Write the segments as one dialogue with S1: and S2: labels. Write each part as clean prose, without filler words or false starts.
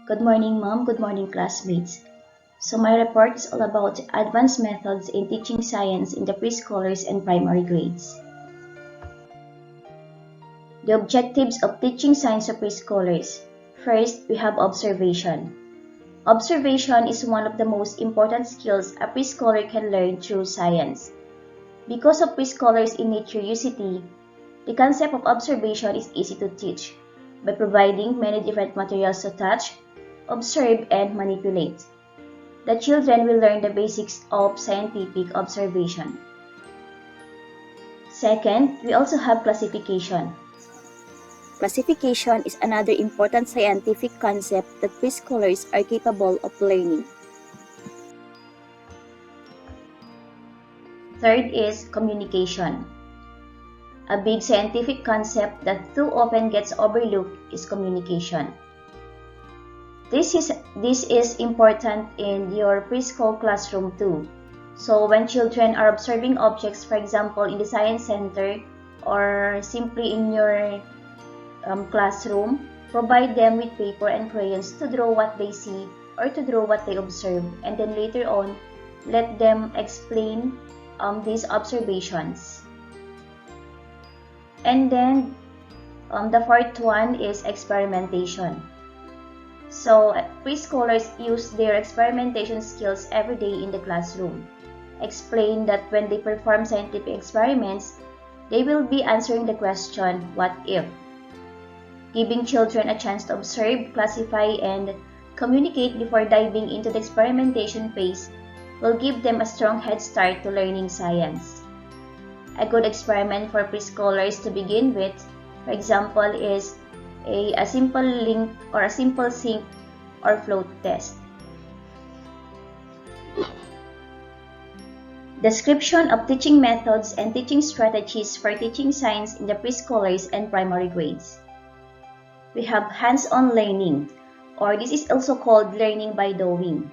S1: Good morning, Mom. Good morning, classmates. So my report is all about advanced methods in teaching science in the preschoolers and primary grades. The objectives of teaching science to preschoolers. First, we have observation. Observation is one of the most important skills a preschooler can learn through science. Because of preschoolers' innate curiosity, the concept of observation is easy to teach by providing many different materials to touch, observe, and manipulate. The children will learn the basics of scientific observation. Second, we also have classification. Classification is another important scientific concept that preschoolers are capable of learning. Third is communication. A big scientific concept that too often gets overlooked is communication. This is important in your preschool classroom too. So when children are observing objects, for example, in the science center or simply in your classroom, provide them with paper and crayons to draw what they see or to draw what they observe, and then later on, let them explain these observations. And then the fourth one is experimentation. So preschoolers use their experimentation skills every day in the classroom. Explain that when they perform scientific experiments, they will be answering the question, what if? Giving children a chance to observe, classify, and communicate before diving into the experimentation phase will give them a strong head start to learning science. A good experiment for preschoolers to begin with, for example, is a simple link or a simple sink or float test. Description of teaching methods and teaching strategies for teaching science in the preschoolers and primary grades. We have hands-on learning, or this is also called learning by doing.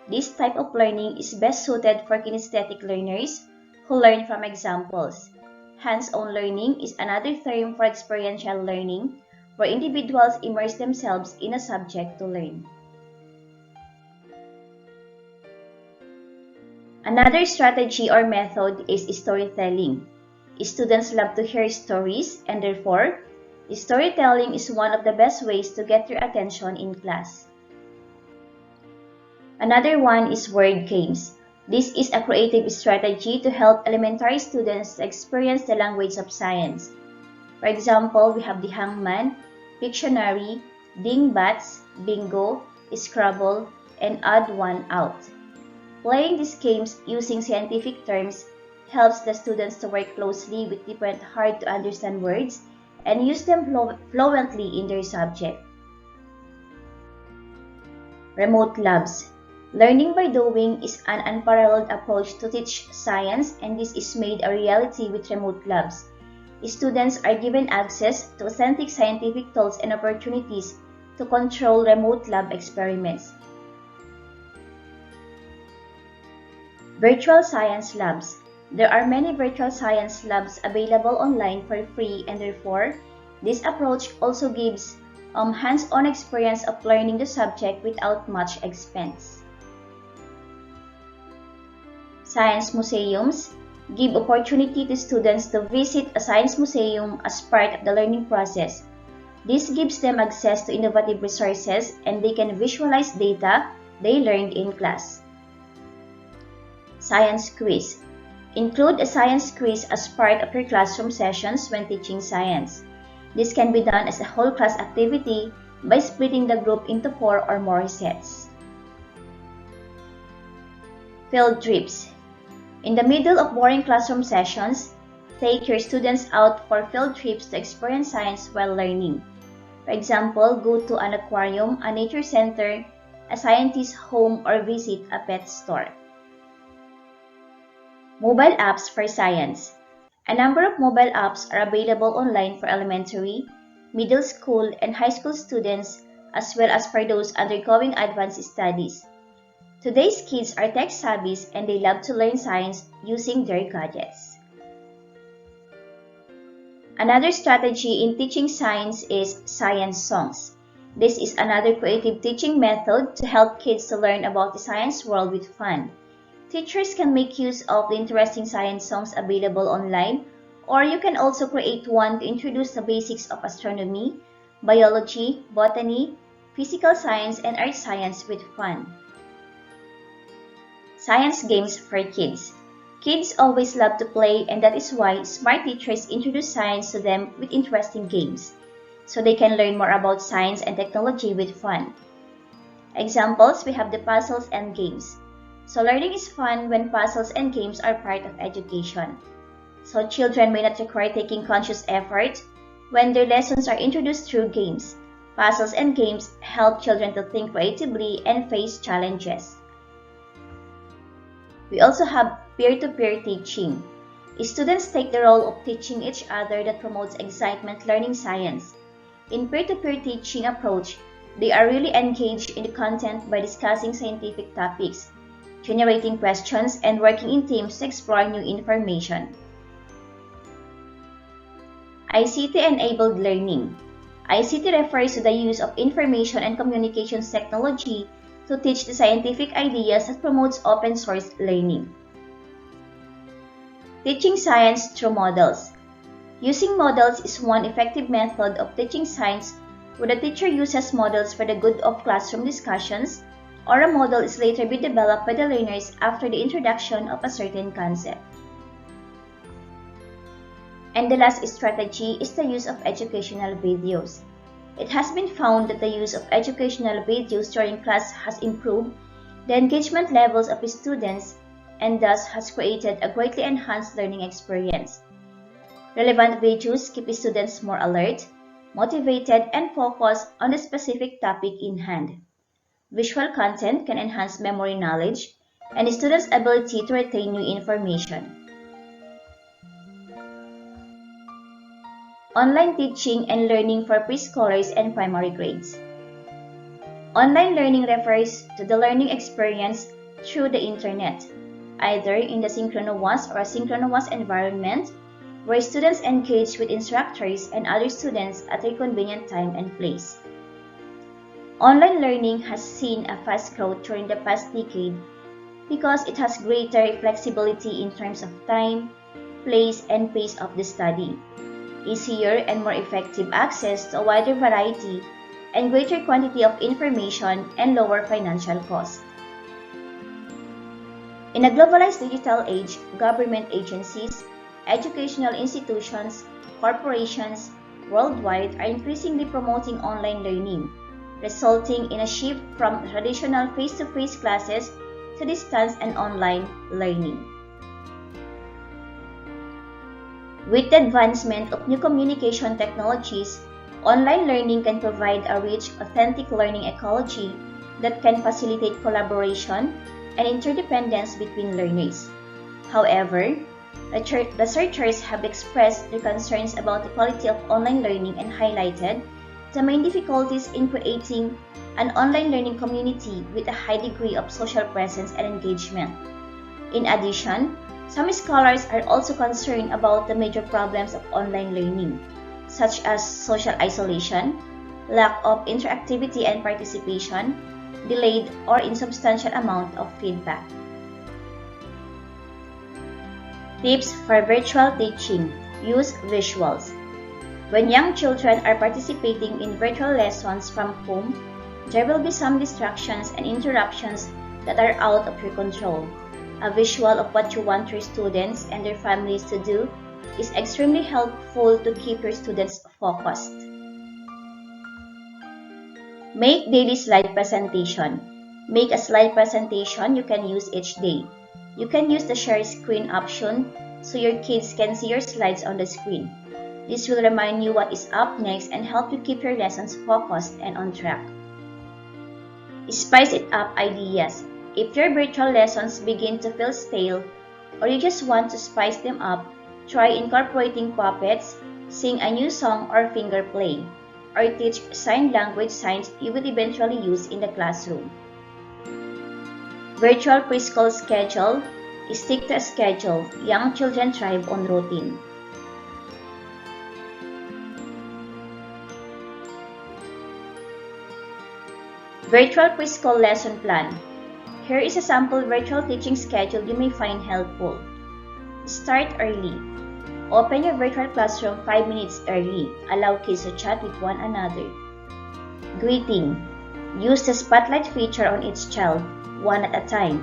S1: This type of learning is best suited for kinesthetic learners who learn from examples. Hands-on learning is another term for experiential learning, where individuals immerse themselves in a subject to learn. Another strategy or method is storytelling. Students love to hear stories, and therefore, storytelling is one of the best ways to get your attention in class. Another one is word games. This is a creative strategy to help elementary students experience the language of science. For example, we have the hangman, Pictionary, dingbats, bingo, Scrabble, and odd one out. Playing these games using scientific terms helps the students to work closely with different hard-to-understand words and use them fluently in their subject. Remote labs. Learning by doing is an unparalleled approach to teach science, and this is made a reality with remote labs. Students are given access to authentic scientific tools and opportunities to control remote lab experiments. Virtual science labs. There are many virtual science labs available online for free, and therefore, this approach also gives hands-on experience of learning the subject without much expense. Science museums give opportunity to students to visit a science museum as part of the learning process. This gives them access to innovative resources, and they can visualize data they learned in class. Science quiz. Include a science quiz as part of your classroom sessions when teaching science. This can be done as a whole class activity by splitting the group into 4 or more sets. Field trips. In the middle of boring classroom sessions, take your students out for field trips to experience science while learning. For example, go to an aquarium, a nature center, a scientist's home, or visit a pet store. Mobile apps for science. A number of mobile apps are available online for elementary, middle school, and high school students, as well as for those undergoing advanced studies. Today's kids are tech savvy and they love to learn science using their gadgets. Another strategy in teaching science is science songs. This is another creative teaching method to help kids to learn about the science world with fun. Teachers can make use of the interesting science songs available online, or you can also create one to introduce the basics of astronomy, biology, botany, physical science, and earth science with fun. Science games for kids. Kids always love to play, and that is why smart teachers introduce science to them with interesting games, so they can learn more about science and technology with fun. Examples, we have the puzzles and games. So learning is fun when puzzles and games are part of education. So children may not require taking conscious effort when their lessons are introduced through games. Puzzles and games help children to think creatively and face challenges. We also have peer-to-peer teaching. Students take the role of teaching each other that promotes excitement learning science. In peer-to-peer teaching approach, they are really engaged in the content by discussing scientific topics, generating questions, and working in teams to explore new information. ICT-enabled learning. ICT refers to the use of information and communications technology to teach the scientific ideas that promotes open source learning. Teaching science through models. Using models is one effective method of teaching science where the teacher uses models for the good of classroom discussions, or a model is later be developed by the learners after the introduction of a certain concept. And the last strategy is the use of educational videos. It has been found that the use of educational videos during class has improved the engagement levels of students and thus has created a greatly enhanced learning experience. Relevant videos keep students more alert, motivated, and focused on the specific topic in hand. Visual content can enhance memory knowledge and students' ability to retain new information. Online teaching and learning for preschoolers and primary grades. Online learning refers to the learning experience through the internet, either in the synchronous or asynchronous environment, where students engage with instructors and other students at a convenient time and place. Online learning has seen a fast growth during the past decade because it has greater flexibility in terms of time, place, and pace of the study, easier and more effective access to a wider variety and greater quantity of information, and lower financial cost. In a globalized digital age, government agencies, educational institutions, corporations worldwide are increasingly promoting online learning, resulting in a shift from traditional face-to-face classes to distance and online learning. With the advancement of new communication technologies, online learning can provide a rich, authentic learning ecology that can facilitate collaboration and interdependence between learners. However, researchers have expressed their concerns about the quality of online learning and highlighted the main difficulties in creating an online learning community with a high degree of social presence and engagement. In addition, some scholars are also concerned about the major problems of online learning, such as social isolation, lack of interactivity and participation, delayed or insubstantial amount of feedback. Tips for virtual teaching. Use visuals. When young children are participating in virtual lessons from home, there will be some distractions and interruptions that are out of your control. A visual of what you want your students and their families to do is extremely helpful to keep your students focused. Make daily slide presentation. Make a slide presentation you can use each day. You can use the share screen option so your kids can see your slides on the screen. This will remind you what is up next and help you keep your lessons focused and on track. Spice it up ideas. If your virtual lessons begin to feel stale or you just want to spice them up, try incorporating puppets, sing a new song or finger play, or teach sign language signs you would eventually use in the classroom. Virtual preschool schedule. Stick to a schedule. Young children thrive on routine. Virtual preschool lesson plan. Here is a sample virtual teaching schedule you may find helpful. Start early. Open your virtual classroom 5 minutes early. Allow kids to chat with one another. Greeting. Use the spotlight feature on each child, one at a time.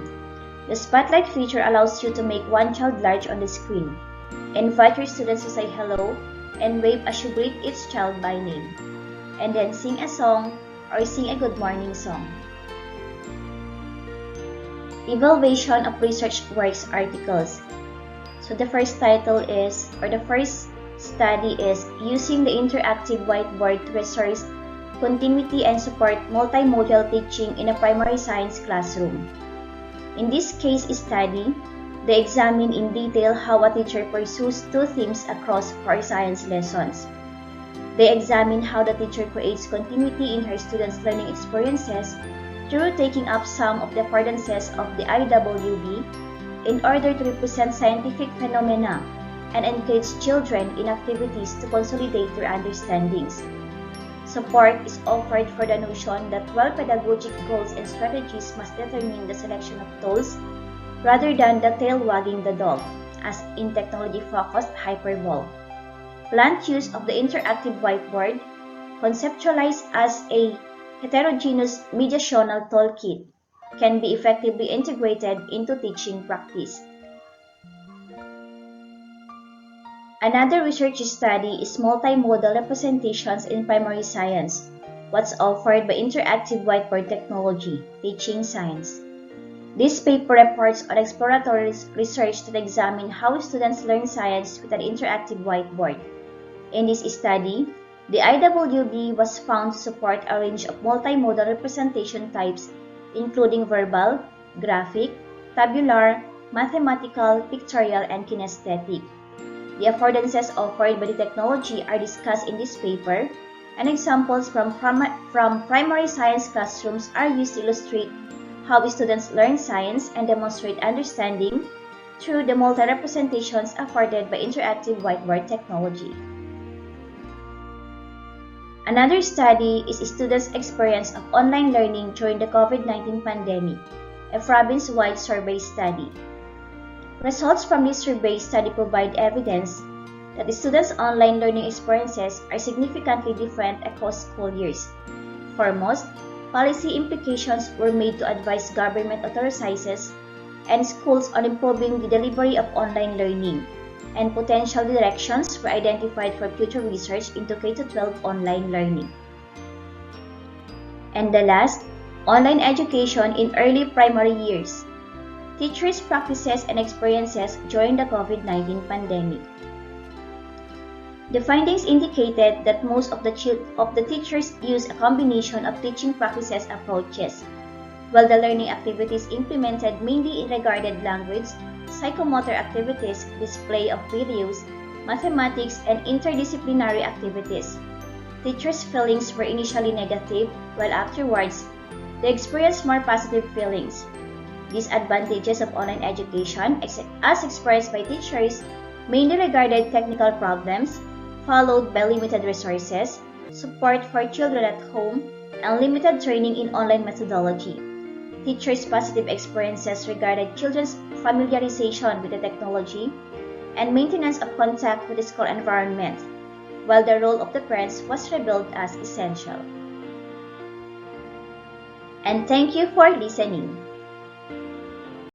S1: The spotlight feature allows you to make one child large on the screen. Invite your students to say hello and wave as you greet each child by name. And then sing a song or sing a good morning song. Evaluation of research works articles. So the first title is, or the first study is, using the interactive whiteboard to resource continuity and support multimodal teaching in a primary science classroom. In this case study, they examine in detail how a teacher pursues two themes across 4 science lessons. They examine how the teacher creates continuity in her students' learning experiences through taking up some of the affordances of the IWB in order to represent scientific phenomena and engage children in activities to consolidate their understandings. Support is offered for the notion that while pedagogic goals and strategies must determine the selection of tools rather than the tail wagging the dog, as in technology-focused hypervol. Planned use of the interactive whiteboard, conceptualized as a heterogeneous mediational toolkit, can be effectively integrated into teaching practice. Another research study is multimodal representations in primary science, what's offered by interactive whiteboard technology, teaching science. This paper reports on exploratory research that examine how students learn science with an interactive whiteboard. In this study, the IWB was found to support a range of multimodal representation types, including verbal, graphic, tabular, mathematical, pictorial, and kinesthetic. The affordances offered by the technology are discussed in this paper, and examples from primary science classrooms are used to illustrate how students learn science and demonstrate understanding through the multi-representations afforded by interactive whiteboard technology. Another study is students' experience of online learning during the COVID-19 pandemic, a province-wide survey study. Results from this survey study provide evidence that the students' online learning experiences are significantly different across school years. For most, policy implications were made to advise government authorities and schools on improving the delivery of online learning, and potential directions were identified for future research into K-12 online learning. And the last, online education in early primary years. Teachers' practices and experiences during the COVID-19 pandemic. The findings indicated that most of the teachers use a combination of teaching practices approaches, while the learning activities implemented mainly regarded language, psychomotor activities, display of videos, mathematics, and interdisciplinary activities. Teachers' feelings were initially negative, while afterwards, they experienced more positive feelings. Disadvantages of online education, as expressed by teachers, mainly regarded technical problems, followed by limited resources, support for children at home, and limited training in online methodology. Teachers' positive experiences regarded children's familiarization with the technology and maintenance of contact with the school environment, while the role of the parents was revealed as essential. And thank you for listening.